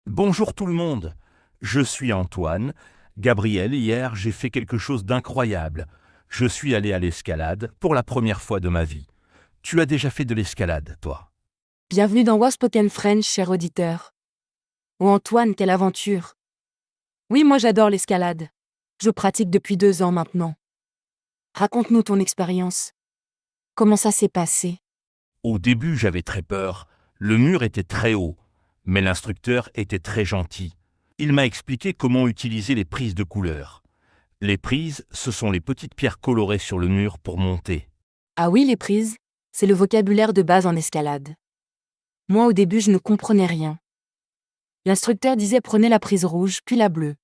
Bonjour tout le monde, je suis Antoine. Gabriel, hier j'ai fait quelque chose d'incroyable. Je suis allé à l'escalade pour la première fois de ma vie. Tu as déjà fait de l'escalade, toi? Bienvenue dans Waspoken French, cher auditeur. Oh Antoine, quelle aventure! Oui, moi j'adore l'escalade. Je pratique depuis 2 ans maintenant. Raconte-nous ton expérience. Comment ça s'est passé? Au début j'avais très peur. Le mur était très haut, mais l'instructeur était très gentil. Il m'a expliqué comment utiliser les prises de couleurs. Les prises, ce sont les petites pierres colorées sur le mur pour monter. Ah oui, les prises, c'est le vocabulaire de base en escalade. Moi au début je ne comprenais rien. L'instructeur disait prenez la prise rouge, puis la bleue.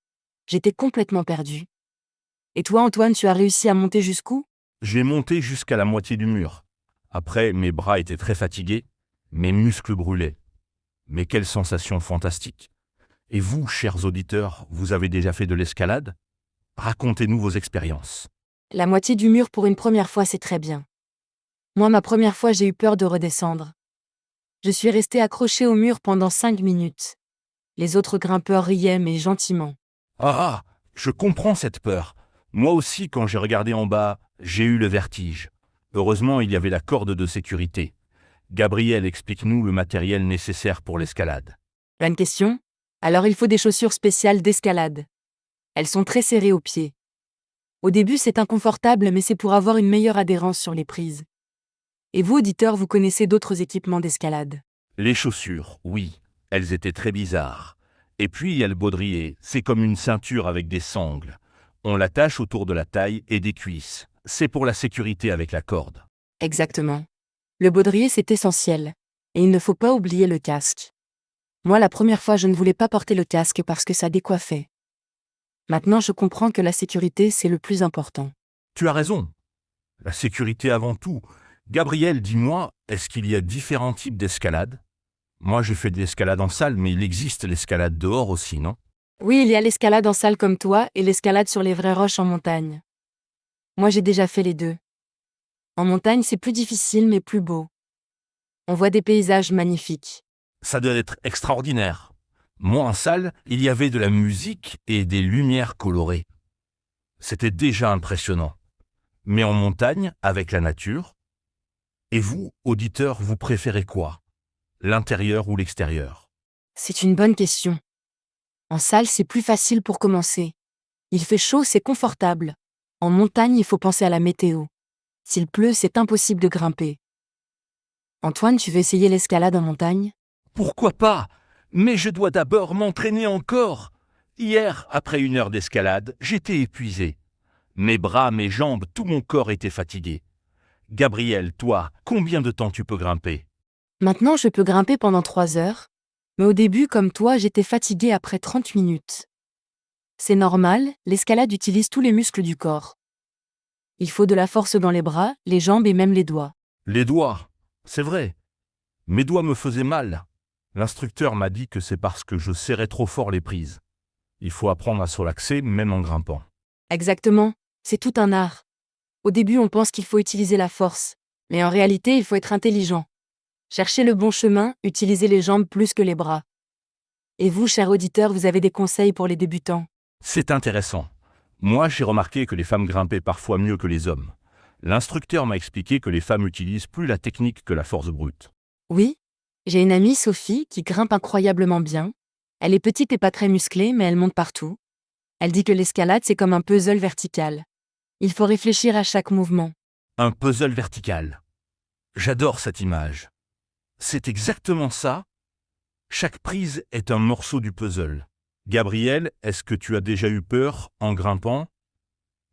J'étais complètement perdue. Et toi Antoine, tu as réussi à monter jusqu'où? J'ai monté jusqu'à la moitié du mur. Après, mes bras étaient très fatigués, mes muscles brûlaient. Mais quelle sensation fantastique! Et vous, chers auditeurs, vous avez déjà fait de l'escalade? Racontez-nous vos expériences. La moitié du mur pour une première fois, c'est très bien. Moi, ma première fois, j'ai eu peur de redescendre. Je suis restée accrochée au mur pendant 5 minutes. Les autres grimpeurs riaient, mais gentiment. Ah, je comprends cette peur. Moi aussi, quand j'ai regardé en bas, j'ai eu le vertige. Heureusement, il y avait la corde de sécurité. Gabriel, explique-nous le matériel nécessaire pour l'escalade. Bonne question. Alors il faut des chaussures spéciales d'escalade. Elles sont très serrées aux pieds. Au début, c'est inconfortable, mais c'est pour avoir une meilleure adhérence sur les prises. Et vous, auditeurs, vous connaissez d'autres équipements d'escalade? Les chaussures, oui, elles étaient très bizarres. Et puis il y a le baudrier, c'est comme une ceinture avec des sangles. On l'attache autour de la taille et des cuisses. C'est pour la sécurité avec la corde. Exactement. Le baudrier, c'est essentiel. Et il ne faut pas oublier le casque. Moi, la première fois, je ne voulais pas porter le casque parce que ça décoiffait. Maintenant, je comprends que la sécurité, c'est le plus important. Tu as raison. La sécurité avant tout. Gabriel, dis-moi, est-ce qu'il y a différents types d'escalade? Moi, j'ai fait de l'escalade en salle, mais il existe l'escalade dehors aussi, non? Oui, il y a l'escalade en salle comme toi et l'escalade sur les vraies roches en montagne. Moi, j'ai déjà fait les deux. En montagne, c'est plus difficile mais plus beau. On voit des paysages magnifiques. Ça doit être extraordinaire. Moi, en salle, il y avait de la musique et des lumières colorées. C'était déjà impressionnant. Mais en montagne, avec la nature. Et vous, auditeurs, vous préférez quoi? L'intérieur ou l'extérieur? C'est une bonne question. En salle, c'est plus facile pour commencer. Il fait chaud, c'est confortable. En montagne, il faut penser à la météo. S'il pleut, c'est impossible de grimper. Antoine, tu veux essayer l'escalade en montagne? Pourquoi pas? Mais je dois d'abord m'entraîner encore. Hier, après 1 heure d'escalade, j'étais épuisé. Mes bras, mes jambes, tout mon corps était fatigué. Gabriel, toi, combien de temps tu peux grimper? Maintenant, je peux grimper pendant 3 heures. Mais au début, comme toi, j'étais fatiguée après 30 minutes. C'est normal, l'escalade utilise tous les muscles du corps. Il faut de la force dans les bras, les jambes et même les doigts. Les doigts, c'est vrai. Mes doigts me faisaient mal. L'instructeur m'a dit que c'est parce que je serrais trop fort les prises. Il faut apprendre à se relaxer même en grimpant. Exactement, c'est tout un art. Au début, on pense qu'il faut utiliser la force. Mais en réalité, il faut être intelligent. Chercher le bon chemin, utiliser les jambes plus que les bras. Et vous, cher auditeur, vous avez des conseils pour les débutants? C'est intéressant. Moi, j'ai remarqué que les femmes grimpaient parfois mieux que les hommes. L'instructeur m'a expliqué que les femmes utilisent plus la technique que la force brute. Oui, j'ai une amie, Sophie, qui grimpe incroyablement bien. Elle est petite et pas très musclée, mais elle monte partout. Elle dit que l'escalade, c'est comme un puzzle vertical. Il faut réfléchir à chaque mouvement. Un puzzle vertical. J'adore cette image. C'est exactement ça. Chaque prise est un morceau du puzzle. Gabriel, est-ce que tu as déjà eu peur en grimpant?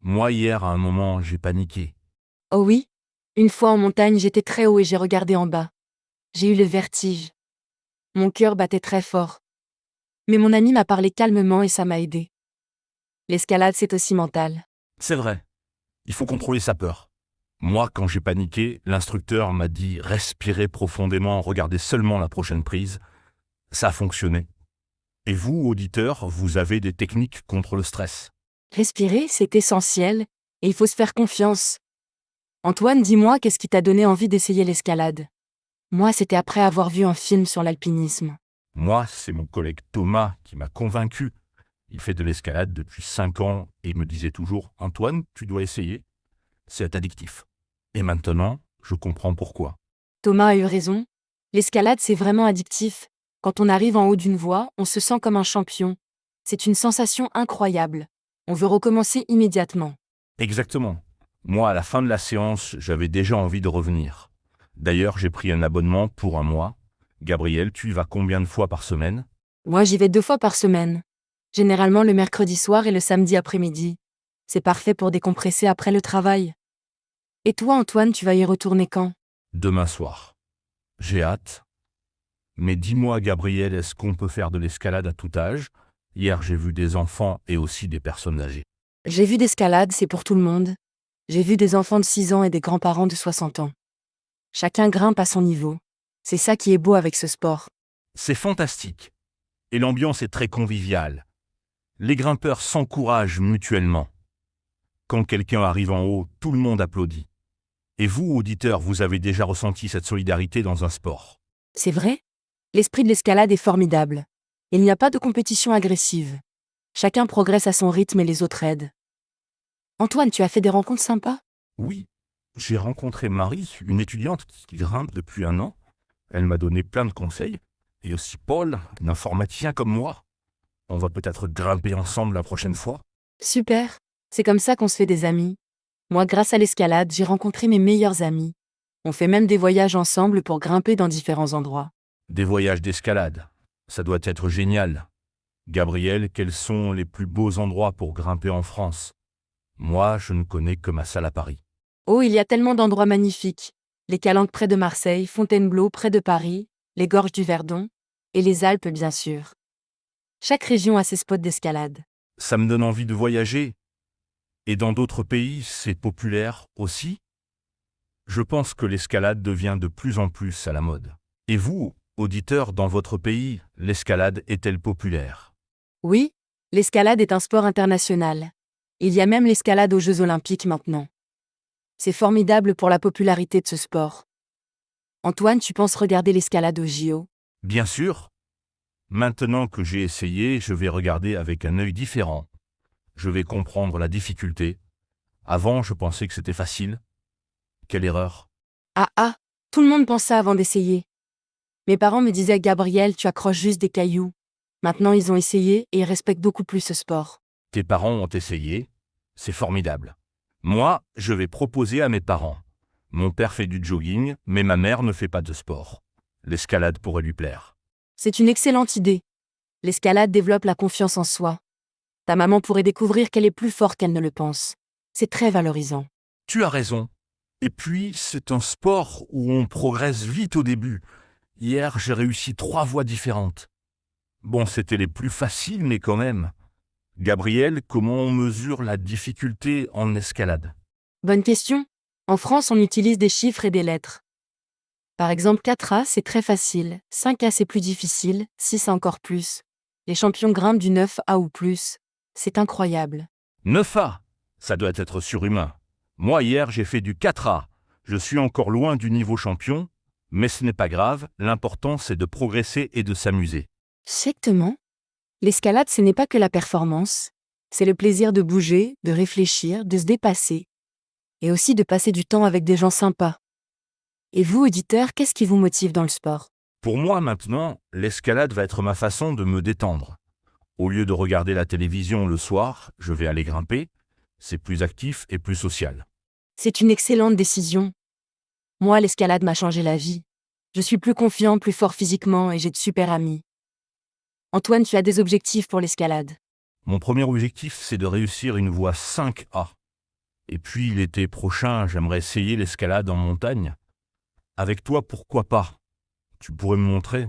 Moi, hier, à un moment, j'ai paniqué. Oh oui, une fois en montagne, j'étais très haut et j'ai regardé en bas. J'ai eu le vertige. Mon cœur battait très fort. Mais mon ami m'a parlé calmement et ça m'a aidé. L'escalade, c'est aussi mental. C'est vrai, il faut contrôler sa peur. Moi, quand j'ai paniqué, l'instructeur m'a dit respirez profondément, regardez seulement la prochaine prise. Ça a fonctionné. Et vous, auditeurs, vous avez des techniques contre le stress? Respirer, c'est essentiel, et il faut se faire confiance. Antoine, dis-moi, qu'est-ce qui t'a donné envie d'essayer l'escalade? Moi, c'était après avoir vu un film sur l'alpinisme. Moi, c'est mon collègue Thomas qui m'a convaincu. Il fait de l'escalade depuis 5 ans et me disait toujours « Antoine, tu dois essayer, c'est addictif ». Et maintenant, je comprends pourquoi. Thomas a eu raison. L'escalade, c'est vraiment addictif. Quand on arrive en haut d'une voie, on se sent comme un champion. C'est une sensation incroyable. On veut recommencer immédiatement. Exactement. Moi, à la fin de la séance, j'avais déjà envie de revenir. D'ailleurs, j'ai pris un abonnement pour un mois. Gabriel, tu y vas combien de fois par semaine? Moi, j'y vais 2 fois par semaine. Généralement le mercredi soir et le samedi après-midi. C'est parfait pour décompresser après le travail. Et toi, Antoine, tu vas y retourner quand? Demain soir. J'ai hâte. Mais dis-moi, Gabriel, est-ce qu'on peut faire de l'escalade à tout âge? Hier, j'ai vu des enfants et aussi des personnes âgées. J'ai vu d'escalade, c'est pour tout le monde. J'ai vu des enfants de 6 ans et des grands-parents de 60 ans. Chacun grimpe à son niveau. C'est ça qui est beau avec ce sport. C'est fantastique. Et l'ambiance est très conviviale. Les grimpeurs s'encouragent mutuellement. Quand quelqu'un arrive en haut, tout le monde applaudit. Et vous, auditeurs, vous avez déjà ressenti cette solidarité dans un sport? C'est vrai? L'esprit de l'escalade est formidable. Il n'y a pas de compétition agressive. Chacun progresse à son rythme et les autres aident. Antoine, tu as fait des rencontres sympas? Oui, j'ai rencontré Marie, une étudiante qui grimpe depuis 1 an. Elle m'a donné plein de conseils. Et aussi Paul, un informaticien comme moi. On va peut-être grimper ensemble la prochaine fois. Super. C'est comme ça qu'on se fait des amis. Moi, grâce à l'escalade, j'ai rencontré mes meilleurs amis. On fait même des voyages ensemble pour grimper dans différents endroits. Des voyages d'escalade. Ça doit être génial. Gabriel, quels sont les plus beaux endroits pour grimper en France? Moi, je ne connais que ma salle à Paris. Oh, il y a tellement d'endroits magnifiques. Les Calanques près de Marseille, Fontainebleau près de Paris, les gorges du Verdon, et les Alpes bien sûr. Chaque région a ses spots d'escalade. Ça me donne envie de voyager. Et dans d'autres pays, c'est populaire aussi. Je pense que l'escalade devient de plus en plus à la mode. Et vous, auditeurs, dans votre pays, l'escalade est-elle populaire? Oui, l'escalade est un sport international. Il y a même l'escalade aux Jeux Olympiques maintenant. C'est formidable pour la popularité de ce sport. Antoine, tu penses regarder l'escalade aux JO? Bien sûr. Maintenant que j'ai essayé, je vais regarder avec un œil différent. Je vais comprendre la difficulté. Avant, je pensais que c'était facile. Quelle erreur. Ah ah, tout le monde pense ça avant d'essayer. Mes parents me disaient Gabriel, tu accroches juste des cailloux. Maintenant ils ont essayé et ils respectent beaucoup plus ce sport. Tes parents ont essayé. C'est formidable. Moi, je vais proposer à mes parents. Mon père fait du jogging, mais ma mère ne fait pas de sport. L'escalade pourrait lui plaire. C'est une excellente idée. L'escalade développe la confiance en soi. Ta maman pourrait découvrir qu'elle est plus forte qu'elle ne le pense. C'est très valorisant. Tu as raison. Et puis, c'est un sport où on progresse vite au début. Hier, j'ai réussi 3 voies différentes. Bon, c'était les plus faciles, mais quand même. Gabriel, comment on mesure la difficulté en escalade? Bonne question. En France, on utilise des chiffres et des lettres. Par exemple, 4A, c'est très facile, 5A, c'est plus difficile, 6 encore plus. Les champions grimpent du 9A ou plus. C'est incroyable. 9A, ça doit être surhumain. Moi, hier, j'ai fait du 4A. Je suis encore loin du niveau champion, mais ce n'est pas grave, l'important c'est de progresser et de s'amuser. Exactement. L'escalade, ce n'est pas que la performance. C'est le plaisir de bouger, de réfléchir, de se dépasser. Et aussi de passer du temps avec des gens sympas. Et vous, auditeurs, qu'est-ce qui vous motive dans le sport? Pour moi maintenant, l'escalade va être ma façon de me détendre. Au lieu de regarder la télévision le soir, je vais aller grimper. C'est plus actif et plus social. C'est une excellente décision. Moi, l'escalade m'a changé la vie. Je suis plus confiant, plus fort physiquement et j'ai de super amis. Antoine, tu as des objectifs pour l'escalade? Mon premier objectif, c'est de réussir une voie 5A. Et puis l'été prochain, j'aimerais essayer l'escalade en montagne. Avec toi, pourquoi pas? Tu pourrais me montrer?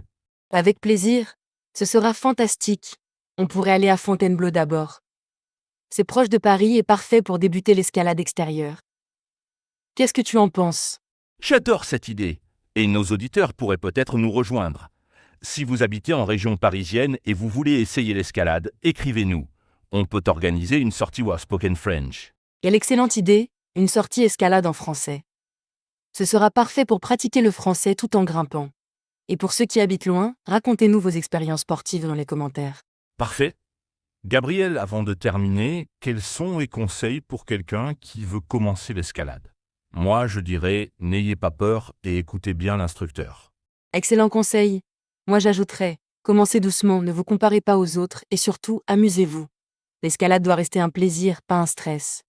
Avec plaisir. Ce sera fantastique. On pourrait aller à Fontainebleau d'abord. C'est proche de Paris et parfait pour débuter l'escalade extérieure. Qu'est-ce que tu en penses? J'adore cette idée. Et nos auditeurs pourraient peut-être nous rejoindre. Si vous habitez en région parisienne et vous voulez essayer l'escalade, écrivez-nous. On peut organiser une sortie ou Spoken French. Quelle excellente idée, une sortie escalade en français. Ce sera parfait pour pratiquer le français tout en grimpant. Et pour ceux qui habitent loin, racontez-nous vos expériences sportives dans les commentaires. Parfait. Gabriel, avant de terminer, quels sont les conseils pour quelqu'un qui veut commencer l'escalade? Moi, je dirais, n'ayez pas peur et écoutez bien l'instructeur. Excellent conseil. Moi j'ajouterais, commencez doucement, ne vous comparez pas aux autres et surtout, amusez-vous. L'escalade doit rester un plaisir, pas un stress.